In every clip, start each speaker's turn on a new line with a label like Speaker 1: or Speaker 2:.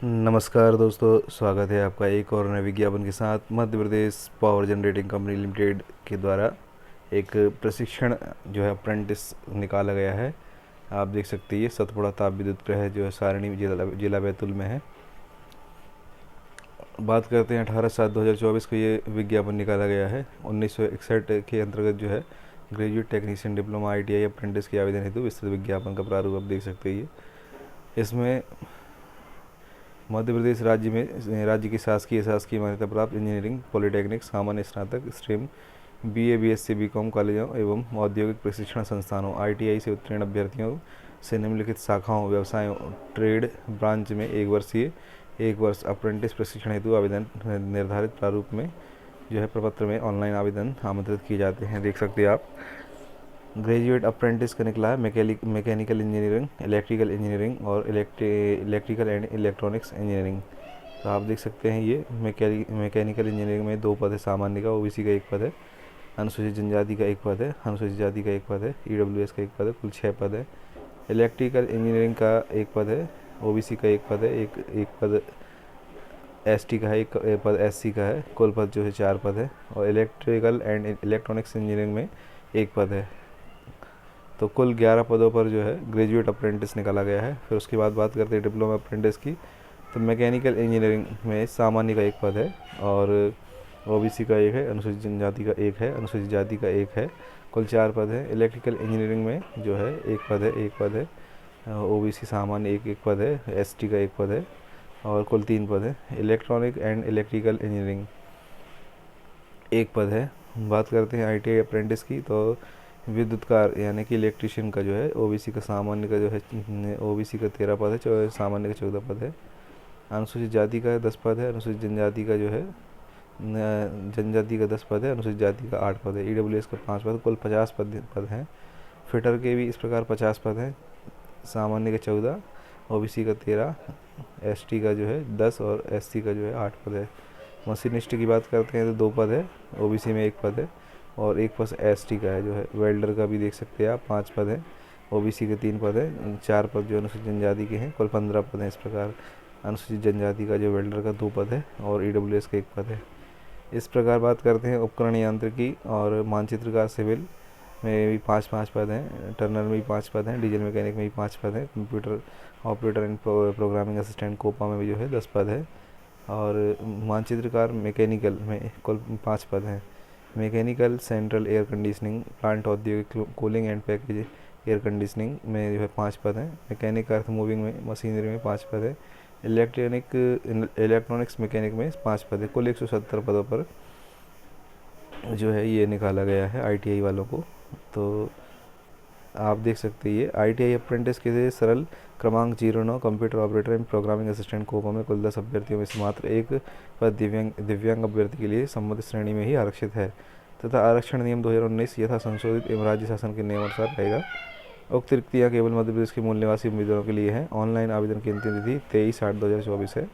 Speaker 1: नमस्कार दोस्तों, स्वागत है आपका एक और नए विज्ञापन के साथ। Madhya Pradesh power generating company limited के द्वारा एक प्रशिक्षण जो है अप्रेंटिस निकाला गया है। आप देख सकते हैं ये सतपुड़ा ताप विद्युत गृह जो है सारणी जिला बैतूल में है। बात करते हैं 18/7/2024 को ये विज्ञापन निकाला गया है। 1961 के अंतर्गत जो है graduate technician diploma ITI apprentice के आवेदन हेतु विस्तृत विज्ञापन का प्रारूप आप देख सकते हैं। इसमें मध्य प्रदेश राज्य की शासकीय मान्यता प्राप्त इंजीनियरिंग, पॉलिटेक्निक, सामान्य स्नातक स्ट्रीम, BA BSc BCom कॉलेजों एवं औद्योगिक प्रशिक्षण संस्थानों ITI से उत्तीर्ण अभ्यर्थियों से निम्नलिखित शाखाओं, व्यवसायों, ट्रेड ब्रांच में एक वर्ष अप्रेंटिस प्रशिक्षण हेतु आवेदन निर्धारित प्रारूप में जो है प्रपत्र में ऑनलाइन आवेदन आमंत्रित किए जाते हैं। देख सकते हैं आप, ग्रेजुएट अप्रेंटिस का निकला है मैकेनिकल इंजीनियरिंग, इलेक्ट्रिकल इंजीनियरिंग और इलेक्ट्रिकल एंड इलेक्ट्रॉनिक्स इंजीनियरिंग। तो आप देख सकते हैं ये मैकेनिकल इंजीनियरिंग में 2 पद है, सामान्य का OBC का 1 पद है, अनुसूचित जनजाति का 1 पद है, अनुसूचित जाति का 1 पद है, EWS का 1 पद है, कुल 6 पद है। इलेक्ट्रिकल इंजीनियरिंग का 1 पद है, OBC का 1 पद है, एक पद ST का है, 1 पद SC का है, कुल पद जो है 4 पद है। और इलेक्ट्रिकल एंड इलेक्ट्रॉनिक्स इंजीनियरिंग में 1 पद है। तो कुल 11 पदों पर जो है ग्रेजुएट अप्रेंटिस निकाला गया है। फिर उसके बाद बात करते हैं डिप्लोमा अप्रेंटिस की। तो मैकेनिकल इंजीनियरिंग में सामान्य का 1 पद है और OBC का 1 है, अनुसूचित जनजाति का 1 है, अनुसूचित जाति का 1 है, कुल 4 पद है। इलेक्ट्रिकल इंजीनियरिंग में जो है 1 पद है, OBC सामान्य 1 पद है, ST का 1 पद है और कुल 3 पद है। इलेक्ट्रॉनिक एंड इलेक्ट्रिकल इंजीनियरिंग 1 पद है। बात करते हैं ITI अप्रेंटिस की। तो विद्युतकार यानी कि इलेक्ट्रीशियन का जो है OBC का सामान्य का जो है OBC का 13 पद है, सामान्य का 14 पद है। अनुसूचित जाति का 10 पद है, अनुसूचित जनजाति का जो है जनजाति का 10 पद है, अनुसूचित जाति का 8 पद है। EWS का 5 पद, कुल 50 पद हैं। फिटर के भी इस प्रकार 50 पद हैं, सामान्य का 14, OBC का 13, ST का जो है 10 और SC का जो है 8 पद है। मशीनिस्ट की बात करते हैं तो 2 पद है, OBC में 1 पद है और 1 पद ST का है जो है। वेल्डर का भी देख सकते हैं आप, 5 पद है, OBC के 3 पद है, 4 पद जो अनुसूचित जनजाति के हैं, कुल 15 पद हैं। इस प्रकार अनुसूचित जनजाति का जो वेल्डर का 2 पद है और EWS का 1 पद है। इस प्रकार बात करते हैं उपकरण यांत्रिकी और मानचित्रकार सिविल में भी 5-5 पद हैं, टर्नर में भी 5 पद हैं, डीजल मैकेनिक में भी 5 पद हैं, computer operator and programming assistant COPA में भी जो है 10 पद है और मानचित्रकार मैकेनिकल में कुल 5 पद हैं। Mechanical central air conditioning plant औद्योगिक cooling and package air conditioning में जो है 5 पद हैं। मैकेनिक अर्थ मूविंग में मशीनरी में 5 पद है। इलेक्ट्रॉनिक्स मैकेनिक में 5 पद है। कुल 170 पदों पर जो है ये निकाला गया है ITI वालों को। तो आप देख सकते हैं ये ITI अप्रेंटिस के लिए सरल क्रमांक 09 computer operator and programming assistant COPA में कुल 10 अभ्यर्थियों में से मात्र 1 पद दिव्यांग अभ्यर्थी के लिए संबंधित श्रेणी में ही आरक्षित है तथा आरक्षण नियम 2019 यथा संशोधित एवं राज्य शासन के नियमानुसार रहेगा। उक्त रिक्तियाँ केवल मध्य प्रदेश के मूल निवासी उम्मीदवारों के लिए हैं। ऑनलाइन आवेदन की अंतिम तिथि 23/8/2024 है।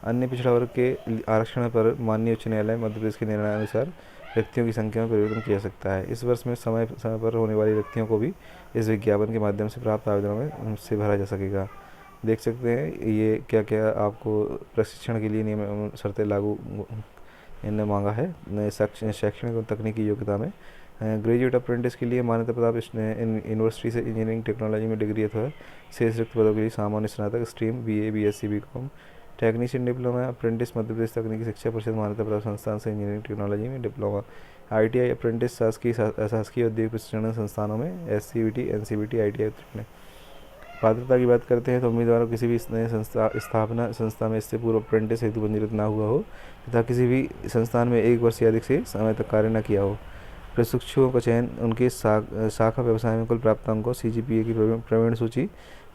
Speaker 1: अन्य पिछड़ा वर्ग के आरक्षण पर माननीय उच्च न्यायालय मध्य प्रदेश के निर्णयानुसार रिक्तियों की संख्या में परिवर्तन किया जा सकता है। इस वर्ष में समय पर होने वाली रिक्तियों को भी इस विज्ञापन के माध्यम से प्राप्त आवेदनों में से भरा जा सकेगा। देख सकते हैं ये क्या क्या आपको प्रशिक्षण के लिए नियम शर्तें लागू इन्हें मांगा है। शैक्षणिक और तकनीकी योग्यता में ग्रेजुएट अप्रेंटिस के लिए मान्यता प्राप्त यूनिवर्सिटी से इंजीनियरिंग टेक्नोलॉजी में डिग्री अथवा शेष रिक्त पदों के लिए सामान्य स्नातक stream BA BSc BCom। Technician diploma apprentice Madhya Pradesh तकनीकी शिक्षा परिषद मान्यता प्राप्त संस्थान से इंजीनियरिंग टेक्नोलॉजी में डिप्लोमा। ITI अप्रेंटिस शासकीय औद्योगिक प्रशिक्षण संस्थानों में SCVT NCVT ITI उत्तीर्ण। पात्रता की बात करते हैं तो उम्मीदवारों किसी भी नए संस्था में इससे पूर्व अप्रेंटिस हेतु पंजीकृत ना हुआ हो तथा किसी भी संस्थान में 1 वर्ष से अधिक से समय तक कार्य न किया हो। प्रशिक्षुओं का चयन उनके शाखा व्यवसाय में कुल प्राप्तांकों CGPA की प्रवीण सूची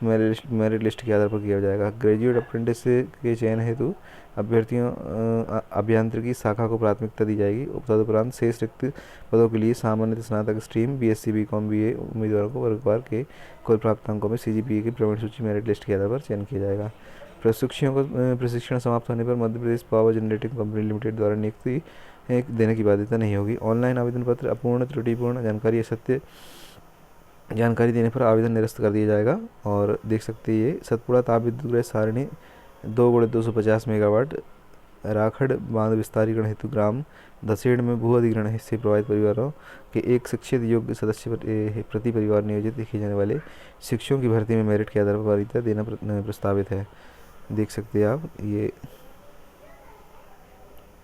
Speaker 1: मेरिट लिस्ट के आधार पर किया जाएगा। ग्रेजुएट अप्रेंटिस के चयन हेतु अभ्यर्थियों अभियांत्रिकी शाखा को प्राथमिकता दी जाएगी। तदुपरांत शेष रिक्त पदों के लिए सामान्य स्नातक स्ट्रीम BSc BCom BA उम्मीदवारों को वर्गवार के कुल प्राप्तांकों में CGPA की प्रवीण सूची मेरिट लिस्ट के आधार पर चयन किया जाएगा। प्रशिक्षुओं को प्रशिक्षण समाप्त होने पर Madhya Pradesh power generating company limited द्वारा नियुक्ति देने की बाध्यता नहीं होगी। ऑनलाइन आवेदन पत्र अपूर्ण त्रुटिपूर्ण जानकारी असत्य जानकारी देने पर आवेदन निरस्त कर दिया जाएगा। और देख सकते हैं ये सतपुड़ा ताप विद्युत गृह सारणी 2x250 मेगावाट राखड़ बांध विस्तारीकरण हेतु ग्राम दसेड़ में भू अधिग्रहण से प्रभावित परिवारों के एक शिक्षित योग्य सदस्य प्रति परिवार नियोजित किए जाने वाले शिक्षकों की भर्ती में मेरिट के आधार पर वरीयता देना प्रस्तावित है। देख सकते हैं आप, ये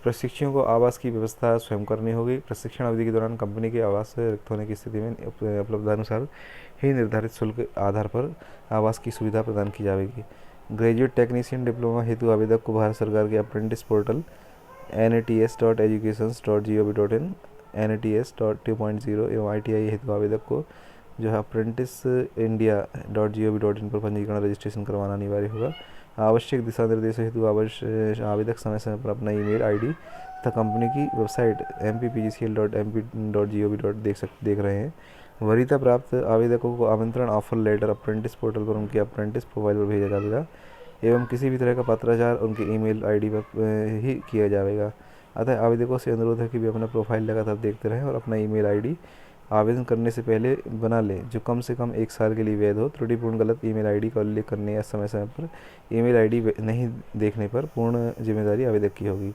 Speaker 1: प्रशिक्षुओं को आवास की व्यवस्था स्वयं करनी होगी। प्रशिक्षण अवधि के दौरान कंपनी के आवास रिक्त होने की स्थिति में उपलब्धानुसार ही निर्धारित शुल्क आधार पर आवास की सुविधा प्रदान की जाएगी। ग्रेजुएट टेक्नीशियन डिप्लोमा हेतु आवेदक को भारत सरकार के अप्रेंटिस पोर्टल nats.educations.gov.in NATS.2.0 एवं ITI हेतु आवेदक को जो है apprenticeindia.gov.in पर पंजीकरण रजिस्ट्रेशन करवाना अनिवार्य होगा। आवश्यक दिशा निर्देश हेतु आवेदक समय समय पर अपना ईमेल आईडी तथा कंपनी की वेबसाइट mpgcl.mp.gov. देख रहे हैं। वरीयता प्राप्त आवेदकों को आमंत्रण ऑफर लेटर अप्रेंटिस पोर्टल पर उनके अप्रेंटिस प्रोफाइल पर भेजा जाएगा एवं किसी भी तरह का पत्राचार उनके ईमेल आईडी पर ही किया जाएगा। अतः आवेदकों से अनुरोध है कि वे अपना प्रोफाइल लगातार देखते रहें और अपना ईमेल आईडी आवेदन करने से पहले बना लें जो कम से कम 1 साल के लिए वैध हो। त्रुटिपूर्ण गलत ईमेल आईडी का उल्लेख करने या समय समय पर ईमेल आईडी नहीं देखने पर पूर्ण जिम्मेदारी आवेदक की होगी।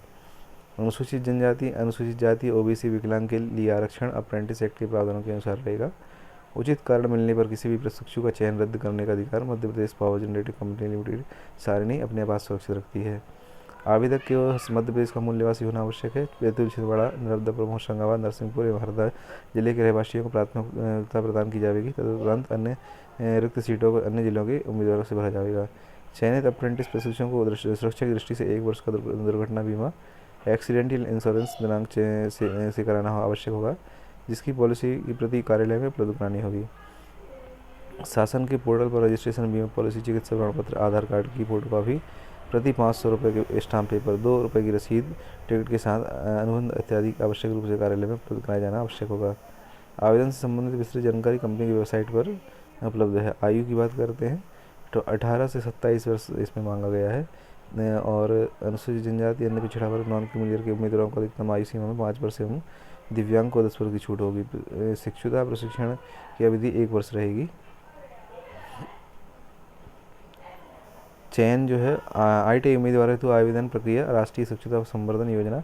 Speaker 1: अनुसूचित जनजाति, अनुसूचित जाति, ओबीसी, विकलांग के लिए आरक्षण अप्रेंटिस एक्ट के प्रावधानों के अनुसार रहेगा। उचित कारण मिलने पर किसी भी प्रशिक्षु का चयन रद्द करने का अधिकार Madhya Pradesh power generative company limited सारिणी अपने पास सुरक्षित रखती है। आवेदक के मध्य प्रदेश का मूल निवासी होना आवश्यक है। बैतूल, छिंदवाड़ा, नर्मदापुर, होशंगाबाद, नरसिंहपुर एवं हरदा जिले के रहवासियों को प्राथमिकता प्रदान की जाएगी। तदुपरांत अन्य रिक्त सीटों को अन्य जिलों के उम्मीदवारों से भरा जाएगा। चयनित अप्रेंटिस प्रशिक्षुओं को सुरक्षा की दृष्टि से 1 वर्ष का दुर्घटना बीमा एक्सीडेंटल इंश्योरेंस दिनांक से कराना आवश्यक होगा, जिसकी पॉलिसी की प्रति कार्यालय में उपलब्ध करानी होगी। शासन के पोर्टल पर रजिस्ट्रेशन, बीमा पॉलिसी, चिकित्सा प्रमाण पत्र, आधार कार्ड की फोटोकॉपी प्रति 500 रुपये के स्टाम्प पेपर, 2 रुपये की रसीद टिकट के साथ अनुबंध इत्यादि आवश्यक रूप से कार्यालय में उपलब्ध कराया जाना आवश्यक होगा। आवेदन से संबंधित विस्तृत जानकारी कंपनी की वेबसाइट पर उपलब्ध है। आयु की बात करते हैं तो 18 से 27 वर्ष इसमें मांगा गया है और अनुसूचित जनजाति, अन्य पिछड़ा वर्ग, नॉन क्रीमिलियर के उम्मीदवारों को अधिकतम आयु सीमा में 5 वर्ष एवं दिव्यांग को 10% की छूट होगी। शिक्षुता प्रशिक्षण की अवधि 1 वर्ष रहेगी। चयन जो है ITI उम्मीदवार हेतु आवेदन प्रक्रिया राष्ट्रीय शिक्षुता संवर्धन योजना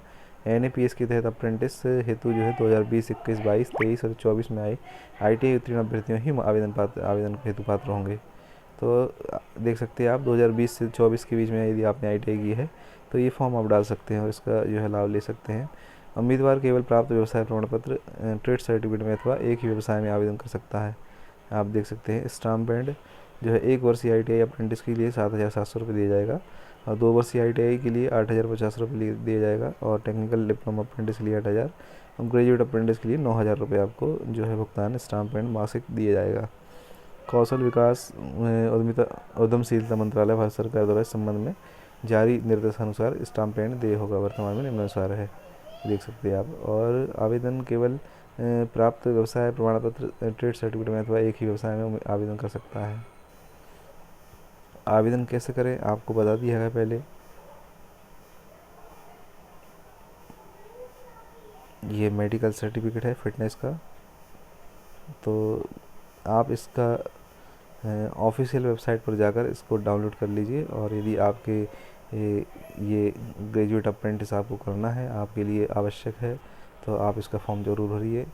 Speaker 1: NAPS के तहत अप्रेंटिस हेतु जो है 2020, 21, 22, 23 और 24 में आई ITI उत्तीर्ण अभ्यर्थियों ही आवेदन हेतु पात्र होंगे। तो देख सकते हैं आप 2020 से 24 के बीच में यदि आपने ITI की है तो ये फॉर्म आप डाल सकते हैं और इसका जो है लाभ ले सकते हैं। उम्मीदवार केवल प्राप्त व्यवसाय प्रमाण पत्र, ट्रेड सर्टिफिकेट में अथवा एक ही व्यवसाय में आवेदन कर सकता है। आप देख सकते हैं स्टाम्प बैंड जो है 1 वर्षीय ITI अप्रेंटिस के लिए 7,700 रुपये दिया जाएगा और 2 वर्षीय ITI के लिए 8,050 रुपये दिया जाएगा और टेक्निकल डिप्लोमा अप्रेंटिस के लिए 8,000 और ग्रेजुएट अप्रेंटिस के लिए 9,000 रुपये आपको जो है भुगतान स्टाम्प बैंड मासिक दिया जाएगा। कौशल विकास उद्यमशीलता मंत्रालय भारत सरकार द्वारा इस संबंध में जारी निर्देशानुसार स्टाम्प बैंड देय होगा। वर्तमान में निम्नानुसार है, देख सकते हैं आप। और आवेदन केवल प्राप्त व्यवसाय प्रमाण पत्र, ट्रेड सर्टिफिकेट में अथवा एक ही व्यवसाय में आवेदन कर सकता है। आवेदन कैसे करें आपको बता दिया है पहले। ये मेडिकल सर्टिफिकेट है फिटनेस का, तो आप इसका ऑफिशियल वेबसाइट पर जाकर इसको डाउनलोड कर लीजिए। और यदि आपके ये ग्रेजुएट अप्रेंटिस आपको करना है, आपके लिए आवश्यक है, तो आप इसका फॉर्म ज़रूर भरिए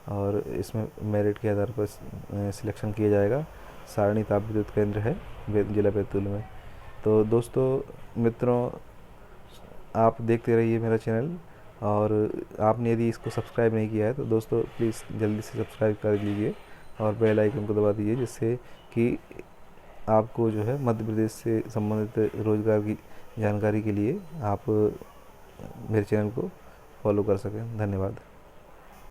Speaker 1: और इसमें मेरिट के आधार पर सिलेक्शन किया जाएगा। सारणी ताप विद्युत केंद्र है जिला बैतूल में। तो दोस्तों मित्रों, आप देखते रहिए मेरा चैनल और आपने यदि इसको सब्सक्राइब नहीं किया है तो दोस्तों प्लीज़ जल्दी से सब्सक्राइब कर लीजिए और बेल आइकन को दबा दीजिए, जिससे कि आपको जो है मध्य प्रदेश से संबंधित रोज़गार की जानकारी के लिए आप मेरे चैनल को फॉलो कर सकें। धन्यवाद।